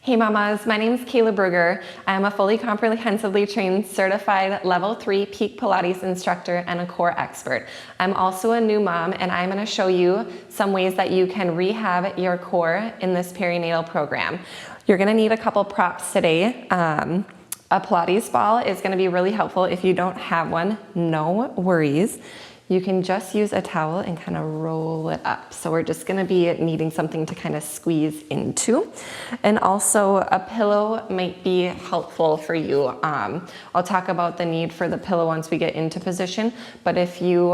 Hey mamas, my name is Kayla Brugger. I am a fully comprehensively trained certified level 3 peak Pilates instructor and a core expert. I'm also a new mom and I'm going to show you some ways that you can rehab your core in this perinatal program. You're going to need a couple props today. A Pilates ball is going to be really helpful. If you don't have one, no worries. You can just use a towel and kind of roll it up. So we're just gonna be needing something to kind of squeeze into. And also a pillow might be helpful for you. I'll talk about the need for the pillow once we get into position, but if you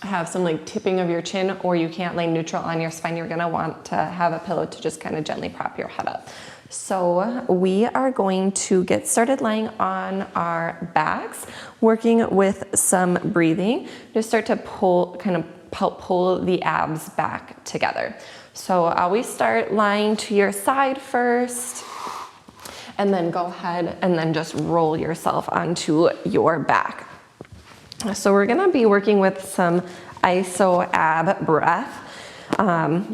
have some like tipping of your chin or you can't lay neutral on your spine, you're gonna want to have a pillow to just kind of gently prop your head up. So we are going to get started lying on our backs, working with some breathing. Just start to pull, kind of help pull the abs back together. So always start lying to your side first, and then go ahead and then just roll yourself onto your back. So we're gonna be working with some iso ab breath.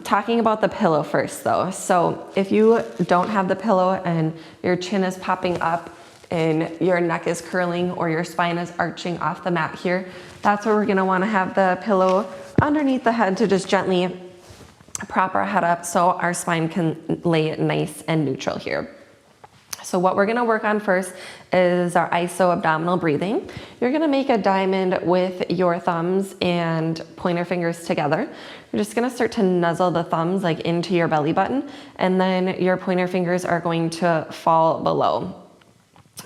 Talking about the pillow first though. So if you don't have the pillow and your chin is popping up and your neck is curling or your spine is arching off the mat here, that's where we're gonna wanna have the pillow underneath the head to just gently prop our head up so our spine can lay nice and neutral here. So what we're gonna work on first is our iso abdominal breathing. You're gonna make a diamond with your thumbs and pointer fingers together. You're just gonna start to nuzzle the thumbs like into your belly button, and then your pointer fingers are going to fall below.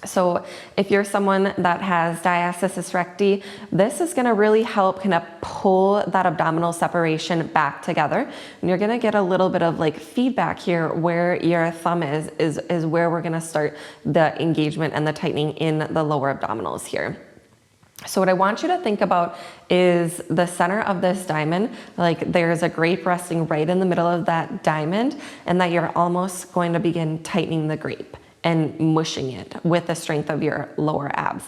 So if you're someone that has diastasis recti, this is gonna really help kind of pull that abdominal separation back together. And you're gonna get a little bit of like feedback here where your thumb is where we're gonna start the engagement and the tightening in the lower abdominals here. So what I want you to think about is the center of this diamond, like there's a grape resting right in the middle of that diamond, and that you're almost going to begin tightening the grape and mushing it with the strength of your lower abs.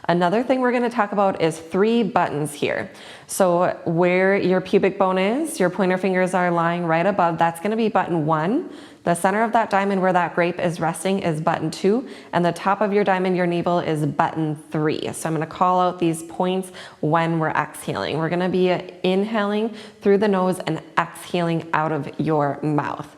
Another thing we're gonna talk about is 3 buttons here. So where your pubic bone is, your pointer fingers are lying right above, that's gonna be button 1. The center of that diamond where that grape is resting is button 2, and the top of your diamond, your navel, is button 3. So I'm gonna call out these points when we're exhaling. We're gonna be inhaling through the nose and exhaling out of your mouth.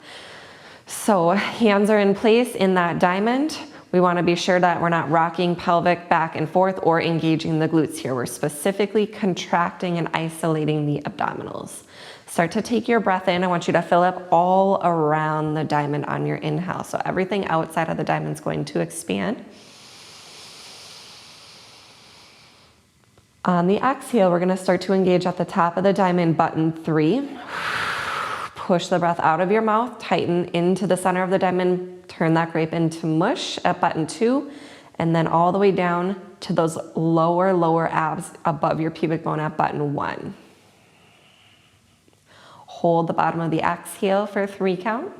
So hands are in place in that diamond. We want to be sure that we're not rocking pelvic back and forth or engaging the glutes here. We're specifically contracting and isolating the abdominals. Start to take your breath in. I want you to fill up all around the diamond on your inhale. So everything outside of the diamond is going to expand. On the exhale, we're going to start to engage at the top of the diamond, button 3. Push the breath out of your mouth, tighten into the center of the diamond, turn that grape into mush at button 2, and then all the way down to those lower abs above your pubic bone at button 1. Hold the bottom of the exhale for a 3 count.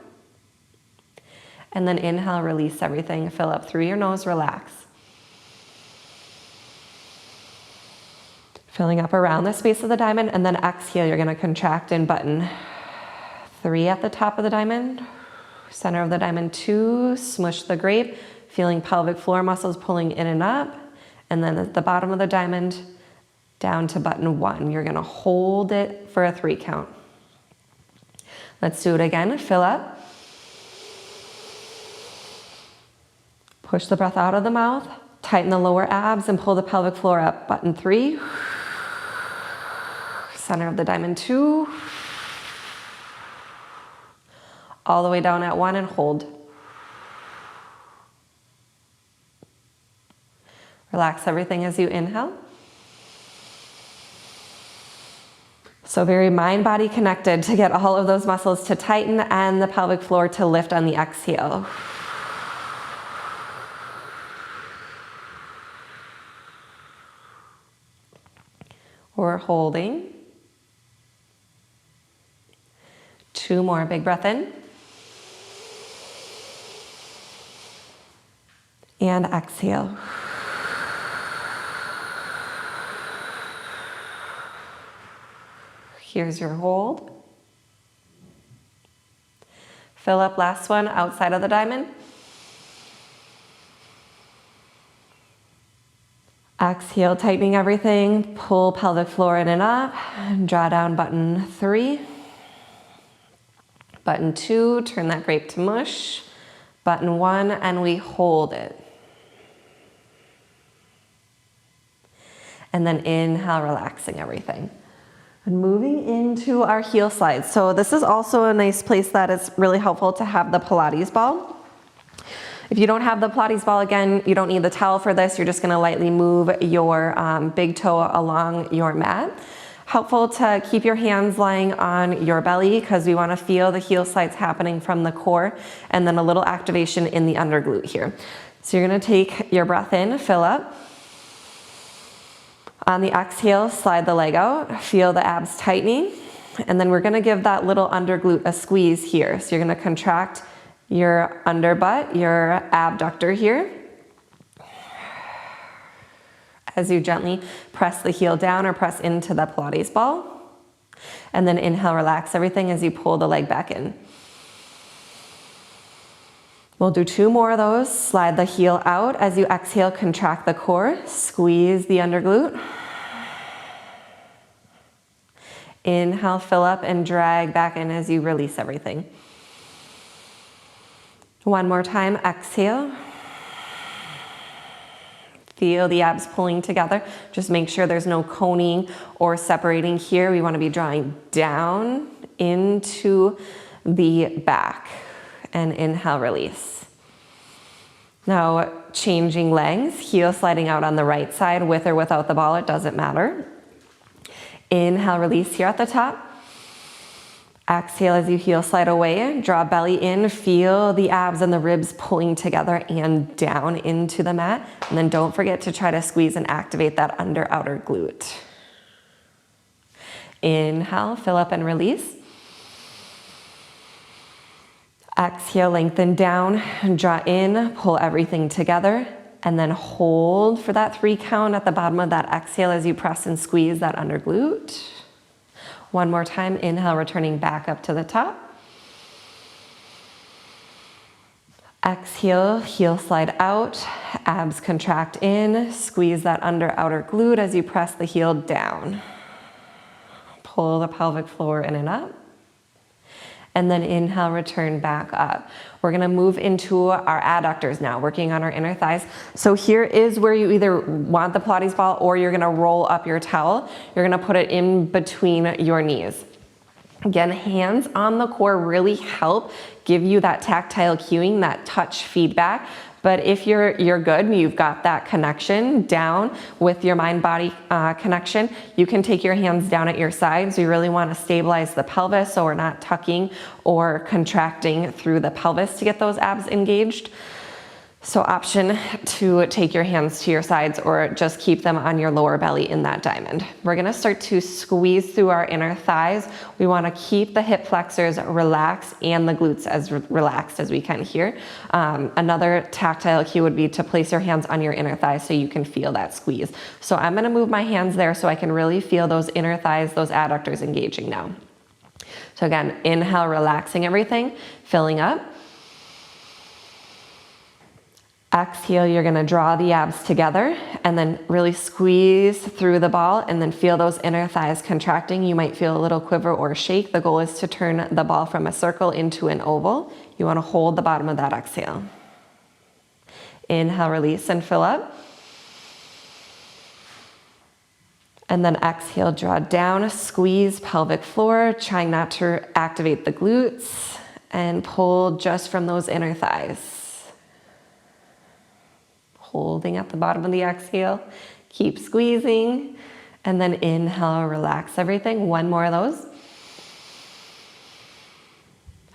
And then inhale, release everything, fill up through your nose, relax. Filling up around the space of the diamond, and then exhale, you're gonna contract in button 3 at the top of the diamond, center of the diamond 2, smush the grape, feeling pelvic floor muscles pulling in and up, and then at the bottom of the diamond, down to button 1. You're gonna hold it for a 3 count. Let's do it again, fill up. Push the breath out of the mouth, tighten the lower abs and pull the pelvic floor up, button 3. Center of the diamond 2. All the way down at 1 and hold. Relax everything as you inhale. So very mind-body connected to get all of those muscles to tighten and the pelvic floor to lift on the exhale. We're holding. 2 more, big breath in. And exhale. Here's your hold. Fill up, last one, outside of the diamond. Exhale, tightening everything. Pull pelvic floor in and up. Draw down button 3. Button 2, turn that grape to mush. Button 1, and we hold it. And then inhale, relaxing everything. And moving into our heel slides. So this is also a nice place that is really helpful to have the Pilates ball. If you don't have the Pilates ball, again, you don't need the towel for this. You're just gonna lightly move your big toe along your mat. Helpful to keep your hands lying on your belly because we wanna feel the heel slides happening from the core, and then a little activation in the under glute here. So you're gonna take your breath in, fill up. On the exhale, slide the leg out, feel the abs tightening, and then we're gonna give that little under glute a squeeze here. So you're gonna contract your under butt, your abductor here, as you gently press the heel down or press into the Pilates ball. And then inhale, relax everything as you pull the leg back in. We'll do 2 more of those. Slide the heel out as you exhale, contract the core, squeeze the under glute. Inhale, fill up and drag back in as you release everything. One more time, exhale. Feel the abs pulling together. Just make sure there's no coning or separating here. We want to be drawing down into the back. And inhale, release. Now, changing legs, heel sliding out on the right side with or without the ball, it doesn't matter. Inhale, release here at the top. Exhale as you heel slide away, draw belly in, feel the abs and the ribs pulling together and down into the mat. And then don't forget to try to squeeze and activate that under outer glute. Inhale, fill up and release. Exhale, lengthen down, draw in, pull everything together, and then hold for that 3 count at the bottom of that exhale as you press and squeeze that under glute. One more time, inhale, returning back up to the top. Exhale, heel slide out, abs contract in, squeeze that under outer glute as you press the heel down. Pull the pelvic floor in and up. And then inhale, return back up. We're gonna move into our adductors now, working on our inner thighs. So here is where you either want the Pilates ball or you're gonna roll up your towel. You're gonna put it in between your knees. Again, hands on the core really help give you that tactile cueing, that touch feedback. But if you're good and you've got that connection down with your mind-body connection, you can take your hands down at your sides. You really want to stabilize the pelvis so we're not tucking or contracting through the pelvis to get those abs engaged. So option to take your hands to your sides or just keep them on your lower belly in that diamond. We're gonna start to squeeze through our inner thighs. We wanna keep the hip flexors relaxed and the glutes as relaxed as we can here. Another tactile cue would be to place your hands on your inner thighs so you can feel that squeeze. So I'm gonna move my hands there so I can really feel those inner thighs, those adductors engaging now. So again, inhale, relaxing everything, filling up. Exhale, you're gonna draw the abs together and then really squeeze through the ball and then feel those inner thighs contracting. You might feel a little quiver or shake. The goal is to turn the ball from a circle into an oval. You wanna hold the bottom of that exhale. Inhale, release and fill up. And then exhale, draw down, squeeze pelvic floor, trying not to activate the glutes and pull just from those inner thighs. Holding at the bottom of the exhale, keep squeezing, and then inhale, relax everything. One more of those.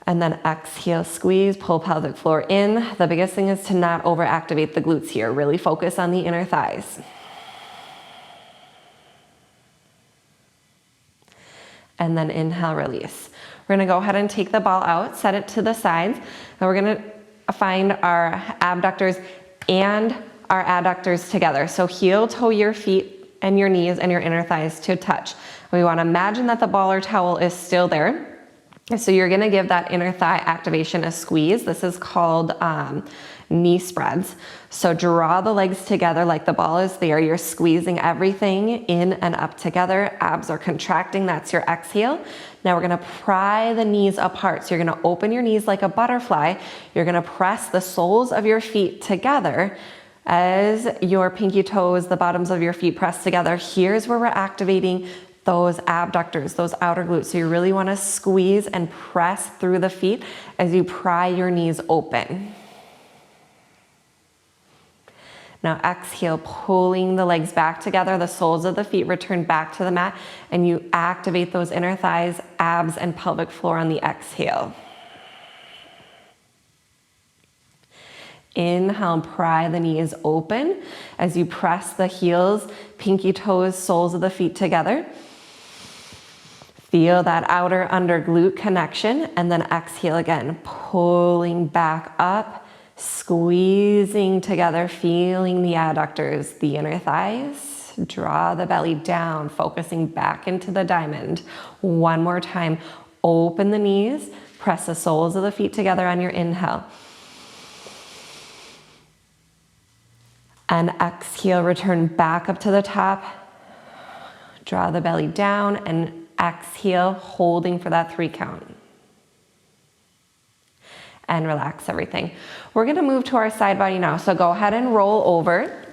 And then exhale, squeeze, pull pelvic floor in. The biggest thing is to not overactivate the glutes here. Really focus on the inner thighs. And then inhale, release. We're gonna go ahead and take the ball out, set it to the sides, and we're gonna find our abductors and our adductors together. So heel toe your feet and your knees and your inner thighs to touch. We want to imagine that the ball or towel is still there. So you're gonna give that inner thigh activation a squeeze. This is called knee spreads. So draw the legs together like the ball is there. You're squeezing everything in and up together. Abs are contracting, that's your exhale. Now we're gonna pry the knees apart. So you're gonna open your knees like a butterfly. You're gonna press the soles of your feet together as your pinky toes, the bottoms of your feet press together. Here's where we're activating those abductors, those outer glutes. So you really wanna squeeze and press through the feet as you pry your knees open. Now exhale, pulling the legs back together, the soles of the feet return back to the mat, and you activate those inner thighs, abs, and pelvic floor on the exhale. Inhale, pry the knees open as you press the heels, pinky toes, soles of the feet together. Feel that outer under glute connection, and then exhale again, pulling back up, squeezing together, feeling the adductors, the inner thighs. Draw the belly down, focusing back into the diamond. One more time, open the knees, press the soles of the feet together on your inhale. And exhale, return back up to the top. Draw the belly down and exhale, holding for that 3 count. And relax everything. We're gonna move to our side body now. So go ahead and roll over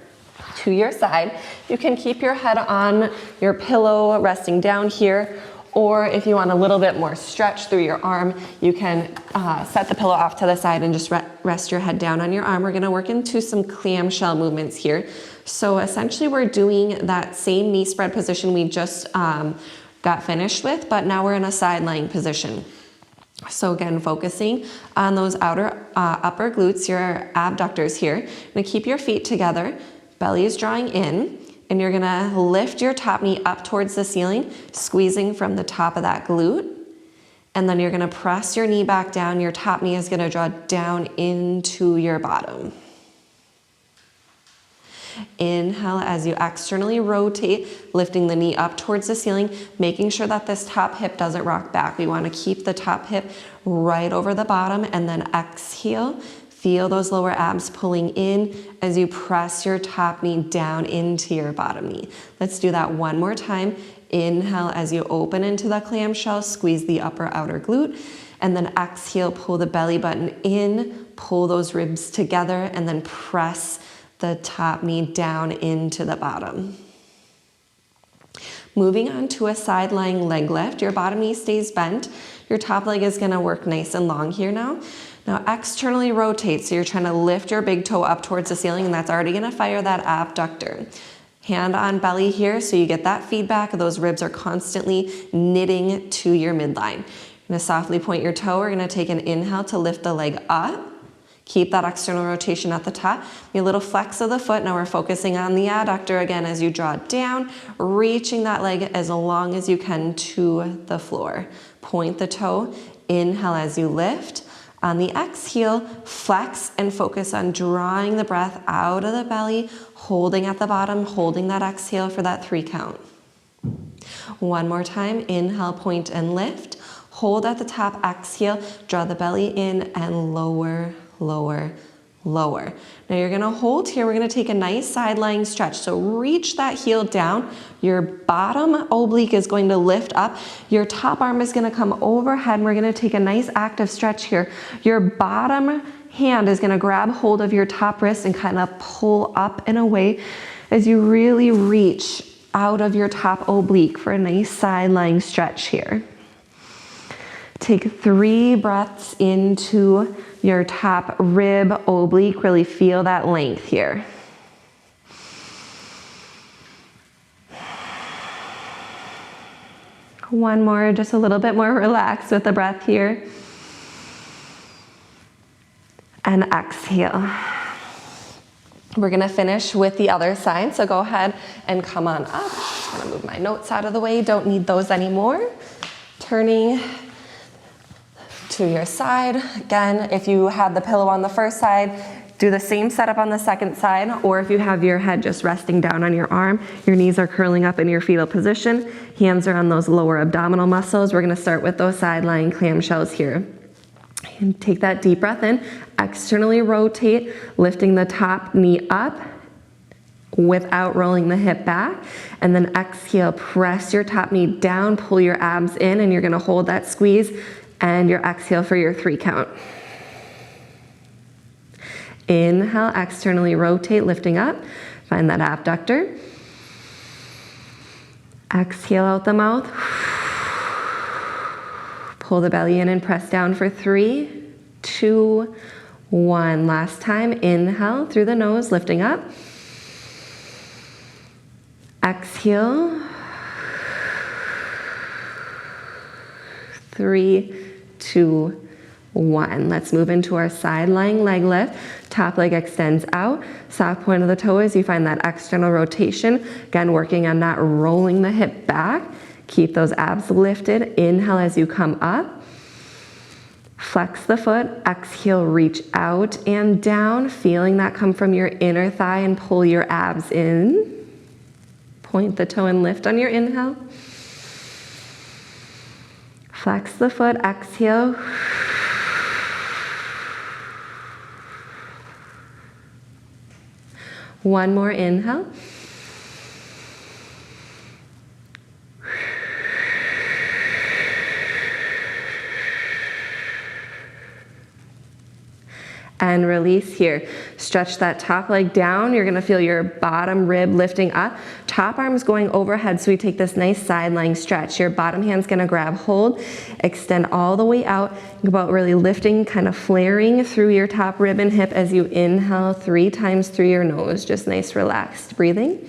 to your side. You can keep your head on your pillow, resting down here, or if you want a little bit more stretch through your arm, you can set the pillow off to the side and just rest your head down on your arm. We're gonna work into some clamshell movements here. So essentially we're doing that same knee spread position we just got finished with, but now we're in a side lying position. So again, focusing on those outer upper glutes, your abductors here. You're gonna keep your feet together, belly is drawing in, and you're gonna lift your top knee up towards the ceiling, squeezing from the top of that glute. And then you're gonna press your knee back down. Your top knee is gonna draw down into your bottom. Inhale as you externally rotate, lifting the knee up towards the ceiling, making sure that this top hip doesn't rock back. We want to keep the top hip right over the bottom, and then exhale. Feel those lower abs pulling in as you press your top knee down into your bottom knee. Let's do that one more time. Inhale as you open into the clamshell, squeeze the upper outer glute, and then exhale, pull the belly button in, pull those ribs together, and then press the top knee down into the bottom. Moving on to a side lying leg lift. Your bottom knee stays bent. Your top leg is gonna work nice and long here now. Now externally rotate, so you're trying to lift your big toe up towards the ceiling, and that's already gonna fire that abductor. Hand on belly here, so you get that feedback. Those ribs are constantly knitting to your midline. You're gonna softly point your toe. We're gonna take an inhale to lift the leg up. Keep that external rotation at the top. A little flex of the foot. Now we're focusing on the adductor again as you draw down, reaching that leg as long as you can to the floor. Point the toe, inhale as you lift. On the exhale, flex and focus on drawing the breath out of the belly, holding at the bottom, holding that exhale for that 3 count. One more time, inhale, point and lift. Hold at the top, exhale, draw the belly in and lower, lower, lower. Now you're gonna hold here. We're gonna take a nice side lying stretch. So reach that heel down. Your bottom oblique is going to lift up. Your top arm is gonna come overhead. And we're gonna take a nice active stretch here. Your bottom hand is gonna grab hold of your top wrist and kind of pull up and away as you really reach out of your top oblique for a nice side lying stretch here. Take 3 breaths into your top rib oblique. Really feel that length here. One more, just a little bit more relaxed with the breath here. And exhale. We're gonna finish with the other side, so go ahead and come on up. Just gonna move my notes out of the way, don't need those anymore. Turning to your side. Again, if you had the pillow on the first side, do the same setup on the second side, or if you have your head just resting down on your arm, your knees are curling up in your fetal position, hands are on those lower abdominal muscles. We're gonna start with those side lying clamshells here. And take that deep breath in, externally rotate, lifting the top knee up without rolling the hip back. And then exhale, press your top knee down, pull your abs in, and you're gonna hold that squeeze, and your exhale for your 3 count. Inhale, externally rotate, lifting up. Find that abductor. Exhale out the mouth. Pull the belly in and press down for 3, 2, 1. Last time, inhale through the nose, lifting up. Exhale. 3, 2, 1. Let's move into our side lying leg lift. Top leg extends out. Soft point of the toe as you find that external rotation. Again, working on not rolling the hip back. Keep those abs lifted. Inhale as you come up. Flex the foot. Exhale, reach out and down. Feeling that come from your inner thigh and pull your abs in. Point the toe and lift on your inhale. Flex the foot. Exhale. One more inhale. And release here. Stretch that top leg down. You're gonna feel your bottom rib lifting up. Top arm's going overhead, so we take this nice side lying stretch. Your bottom hand's gonna grab hold, extend all the way out. Think about really lifting, kind of flaring through your top rib and hip as you inhale 3 times through your nose. Just nice relaxed breathing.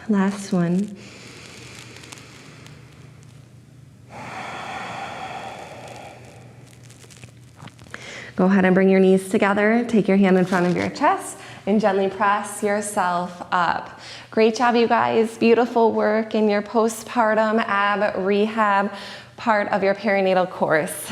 Last one. Go ahead and bring your knees together. Take your hand in front of your chest and gently press yourself up. Great job, you guys. Beautiful work in your postpartum ab rehab part of your perinatal course.